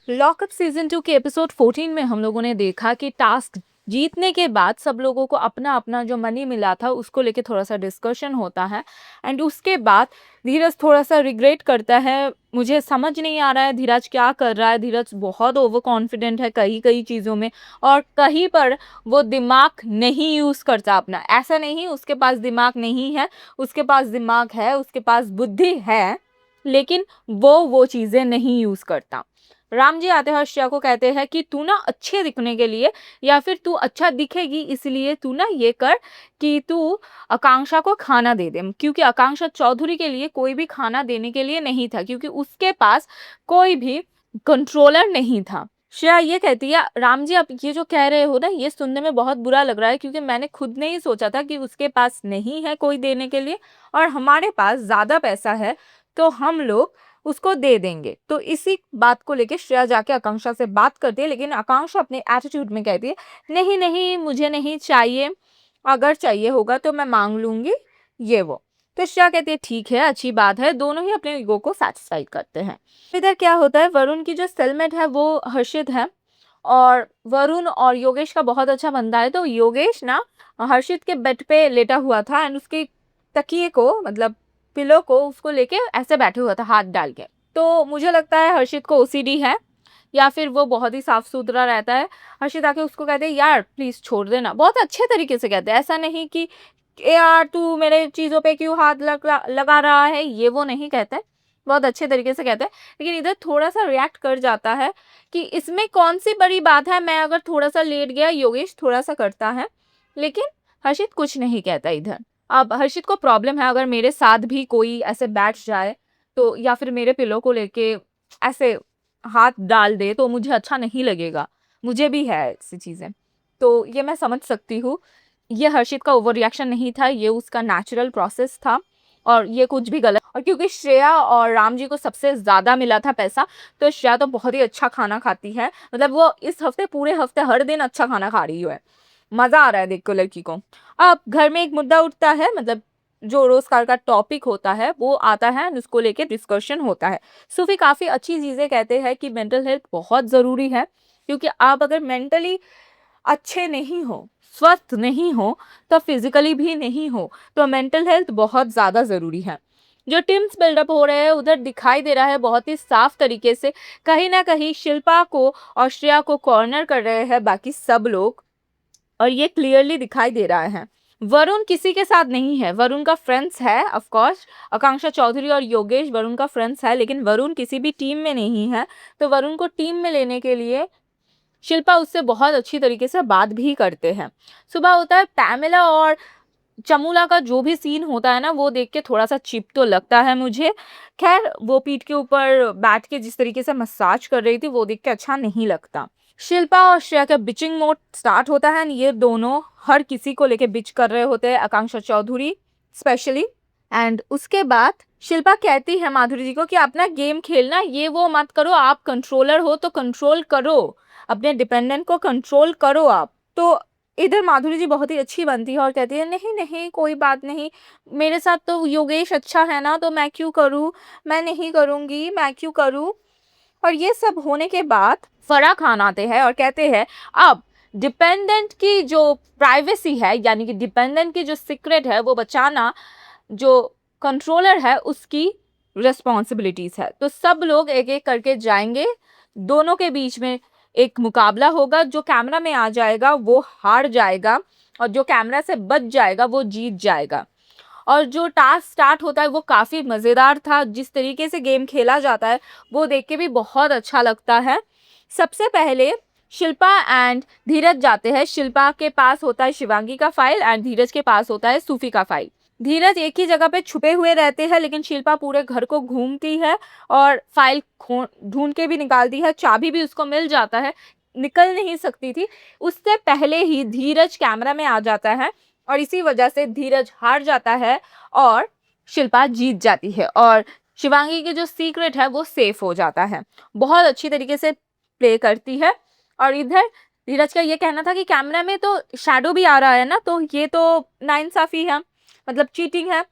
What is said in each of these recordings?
Lockup season 2 के episode 14 में हम लोगों ने देखा कि टास्क जीतने के बाद सब लोगों को अपना अपना जो मनी मिला था उसको लेके थोड़ा सा डिस्कशन होता है। एंड उसके बाद धीरज थोड़ा सा रिग्रेट करता है। मुझे समझ नहीं आ रहा है धीरज क्या कर रहा है। धीरज बहुत ओवर कॉन्फिडेंट है कई कई चीज़ों में, और कहीं पर वो दिमाग नहीं यूज़ करता अपना। ऐसा नहीं उसके पास दिमाग नहीं है, उसके पास दिमाग है, उसके पास बुद्धि है, लेकिन वो चीज़ें नहीं यूज़ करता। राम जी आते हैं श्रेया को कहते हैं कि तू ना अच्छे दिखने के लिए या फिर तू अच्छा दिखेगी इसलिए तू ना ये कर कि तू आकांक्षा को खाना दे दे, क्योंकि आकांक्षा चौधरी के लिए कोई भी खाना देने के लिए नहीं था, क्योंकि उसके पास कोई भी कंट्रोलर नहीं था। श्रेया ये कहती है राम जी आप ये जो कह रहे हो ना ये सुनने में बहुत बुरा लग रहा है, क्योंकि मैंने खुद ने ही सोचा था कि उसके पास नहीं है कोई देने के लिए और हमारे पास ज्यादा पैसा है तो हम लोग उसको दे देंगे। तो इसी बात को लेके श्रेया जाके आकांक्षा से बात करती है, लेकिन आकांक्षा अपने एटीट्यूड में कहती है नहीं नहीं मुझे नहीं चाहिए, अगर चाहिए होगा तो मैं मांग लूंगी ये वो। तो श्रेया कहती है ठीक है अच्छी बात है, दोनों ही अपने ईगो को सेटिस्फाई करते हैं। इधर क्या होता है, वरुण की जो सेलमेट है वो हर्षित है और वरुण और योगेश का बहुत अच्छा बनता है। तो योगेश ना हर्षित के बेड पे लेटा हुआ था एंड उसके तकिए को मतलब पिलो को उसको लेके ऐसे बैठे हुआ था हाथ डाल के। तो मुझे लगता है हर्षित को ओसीडी है या फिर वो बहुत ही साफ सुथरा रहता है। हर्षित आके उसको कहते हैं यार प्लीज छोड़ देना, बहुत अच्छे तरीके से कहते हैं, ऐसा नहीं कि यार तू मेरे चीजों पे क्यों हाथ लगा रहा है, ये वो नहीं कहते, बहुत अच्छे तरीके से कहते हैं। लेकिन इधर थोड़ा सा रिएक्ट कर जाता है कि इसमें कौन सी बड़ी बात है, मैं अगर थोड़ा सा लेट गया, योगेश थोड़ा सा करता है, लेकिन हर्षित कुछ नहीं कहता इधर। अब हर्षित को प्रॉब्लम है अगर मेरे साथ भी कोई ऐसे बैठ जाए तो या फिर मेरे पिलो को लेके ऐसे हाथ डाल दे तो मुझे अच्छा नहीं लगेगा, मुझे भी है ऐसी चीजें। तो ये मैं समझ सकती हूँ, ये हर्षित का ओवर रिएक्शन नहीं था, ये उसका नेचुरल प्रोसेस था और ये कुछ भी गलत। और क्योंकि श्रेया और राम जी को सबसे ज्यादा मिला था पैसा, तो श्रेया तो बहुत ही अच्छा खाना खाती है, मतलब वो इस हफ्ते पूरे हफ्ते हर दिन अच्छा खाना खा रही है, मजा आ रहा है देख को लड़की को। अब घर में एक मुद्दा उठता है, मतलब जो रोजगार का टॉपिक होता है वो आता है, उसको लेके डिस्कशन होता है। सूफी काफी अच्छी चीजें कहते हैं कि मेंटल हेल्थ बहुत जरूरी है, क्योंकि आप अगर मेंटली अच्छे नहीं हो, स्वस्थ नहीं हो, तो फिजिकली भी नहीं हो, तो मेंटल हेल्थ बहुत ज्यादा जरूरी है। जो टीम्स बिल्डअप हो रहे हैं उधर दिखाई दे रहा है बहुत ही साफ तरीके से, कहीं ना कहीं शिल्पा को और श्रेया को कॉर्नर कर रहे हैं बाकी सब लोग, और ये क्लियरली दिखाई दे रहा है। वरुण किसी के साथ नहीं है, वरुण का फ्रेंड्स है ऑफ कोर्स, आकांक्षा चौधरी और योगेश वरुण का फ्रेंड्स है, लेकिन वरुण किसी भी टीम में नहीं है। तो वरुण को टीम में लेने के लिए शिल्पा उससे बहुत अच्छी तरीके से बात भी करते हैं। सुबह होता है, पैमेला और चमूला का जो भी सीन होता है ना वो देख के थोड़ा सा चिप तो लगता है मुझे। खैर वो पीठ के ऊपर बैठ के जिस तरीके से मसाज कर रही थी वो देख के अच्छा नहीं लगता। शिल्पा और श्रेया का बिचिंग मोड स्टार्ट होता है, ये दोनों हर किसी को लेके बिच कर रहे होते हैं, आकांक्षा चौधरी स्पेशली। एंड उसके बाद शिल्पा कहती है माधुरी जी को कि अपना गेम खेलना, ये वो मत करो, आप कंट्रोलर हो तो कंट्रोल करो, अपने डिपेंडेंट को कंट्रोल करो आप। तो इधर माधुरी जी बहुत ही अच्छी बनती है और कहती है नहीं नहीं कोई बात नहीं, मेरे साथ तो योगेश अच्छा है ना, तो मैं क्यों करूं, मैं नहीं करूंगी, मैं क्यों करूं। और ये सब होने के बाद फराह खान आते हैं और कहते हैं अब डिपेंडेंट की जो प्राइवेसी है, यानी कि डिपेंडेंट की जो सीक्रेट है वो बचाना जो कंट्रोलर है उसकी रिस्पॉन्सिबिलिटीज है। तो सब लोग एक एक करके जाएंगे, दोनों के बीच में एक मुकाबला होगा, जो कैमरा में आ जाएगा वो हार जाएगा और जो कैमरा से बच जाएगा वो जीत जाएगा। और जो टास्क स्टार्ट होता है वो काफी मजेदार था, जिस तरीके से गेम खेला जाता है वो देख के भी बहुत अच्छा लगता है। सबसे पहले शिल्पा एंड धीरज जाते हैं, शिल्पा के पास होता है शिवांगी का फाइल एंड धीरज के पास होता है सूफी का फाइल। धीरज एक ही जगह पे छुपे हुए रहते हैं, लेकिन शिल्पा पूरे घर को घूमती है और फाइल ढूंढ के भी निकालती है, चाबी भी उसको मिल जाता है, निकल नहीं सकती थी। उससे पहले ही धीरज कैमरा में आ जाता है और इसी वजह से धीरज हार जाता है और शिल्पा जीत जाती है और शिवांगी की जो सीक्रेट है वो सेफ हो जाता है। बहुत अच्छी तरीके से प्ले करती है। और इधर धीरज का ये कहना था कि कैमरा में तो शैडो भी आ रहा है ना, तो ये तो नाइंसाफी है, मतलब चीटिंग है।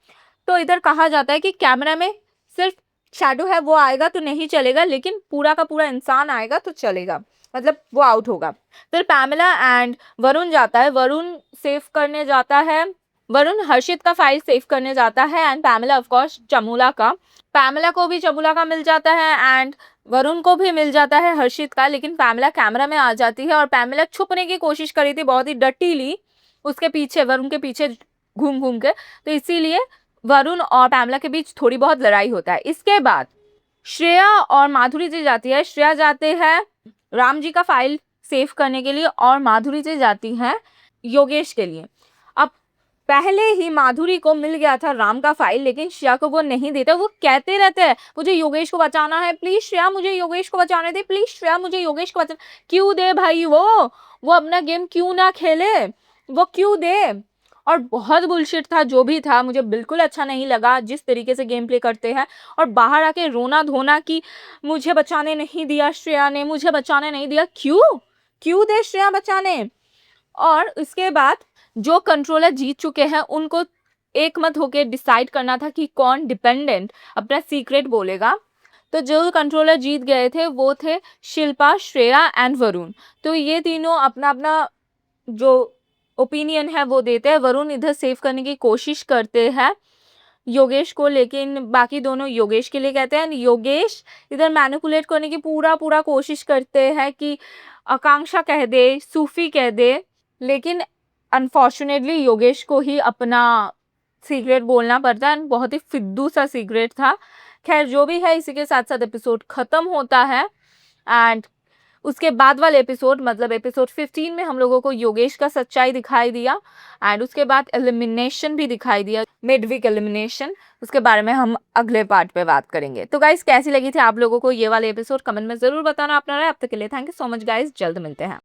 तो इधर कहा जाता है कि कैमरा में सिर्फ शैडो है वो आएगा तो नहीं चलेगा, लेकिन पूरा का पूरा इंसान आएगा तो चलेगा, मतलब वो आउट होगा। फिर पैमेला एंड वरुण जाता है, वरुण सेव करने जाता है, वरुण हर्षित का फाइल सेव करने जाता है एंड पैमेला ऑफ कोर्स चमूला का। पैमेला को भी चमूला का मिल जाता है एंड वरुण को भी मिल जाता है हर्षित का, लेकिन पैमेला कैमरा में आ जाती है और पैमेला छुपने की कोशिश करी थी बहुत ही डटीली उसके पीछे, वरुण के पीछे घूम घूम के, तो इसीलिए वरुण और पैमेला के बीच थोड़ी बहुत लड़ाई होता है। इसके बाद श्रेया और माधुरी जी जाती है, श्रेया जाते हैं राम जी का फाइल सेव करने के लिए और माधुरी जी जाती हैं योगेश के लिए। अब पहले ही माधुरी को मिल गया था राम का फाइल, लेकिन श्रेया को वो नहीं देता, वो कहते रहते हैं मुझे योगेश को बचाना है, प्लीज श्रेया मुझे योगेश को बचाने दे, प्लीज श्रेया मुझे योगेश को बचाना। क्यों दे भाई, वो अपना गेम क्यों ना खेले, वो क्यों दे। और बहुत बुलशिट था जो भी था, मुझे बिल्कुल अच्छा नहीं लगा जिस तरीके से गेम प्ले करते हैं और बाहर आके रोना धोना कि मुझे बचाने नहीं दिया श्रेया ने, मुझे बचाने नहीं दिया। क्यों दे श्रेया बचाने। और इसके बाद जो कंट्रोलर जीत चुके हैं उनको एक मत होके डिसाइड करना था कि कौन डिपेंडेंट अपना सीक्रेट बोलेगा। तो जो कंट्रोलर जीत गए थे वो थे शिल्पा, श्रेया एंड वरुण। तो ये तीनों अपना अपना जो ओपिनियन है वो देते हैं। वरुण इधर सेव करने की कोशिश करते हैं योगेश को, लेकिन बाकी दोनों योगेश के लिए कहते हैं। योगेश इधर मैनिपुलेट करने की पूरा कोशिश करते हैं कि आकांक्षा कह दे, सूफी कह दे, लेकिन अनफॉर्चुनेटली योगेश को ही अपना सीक्रेट बोलना पड़ता है। बहुत ही फिद्दू सा सीक्रेट था। खैर जो भी है, इसी के साथ साथ एपिसोड खत्म होता है एंड उसके बाद वाले एपिसोड मतलब एपिसोड 15 में हम लोगों को योगेश का सच्चाई दिखाई दिया एंड उसके बाद एलिमिनेशन भी दिखाई दिया, मिड वीक एलिमिनेशन। उसके बारे में हम अगले पार्ट पे बात करेंगे। तो गाइस कैसी लगी थी आप लोगों को ये वाले एपिसोड, कमेंट में जरूर बताना अपना। अब तक के लिए thank you so much guys, जल्द मिलते हैं।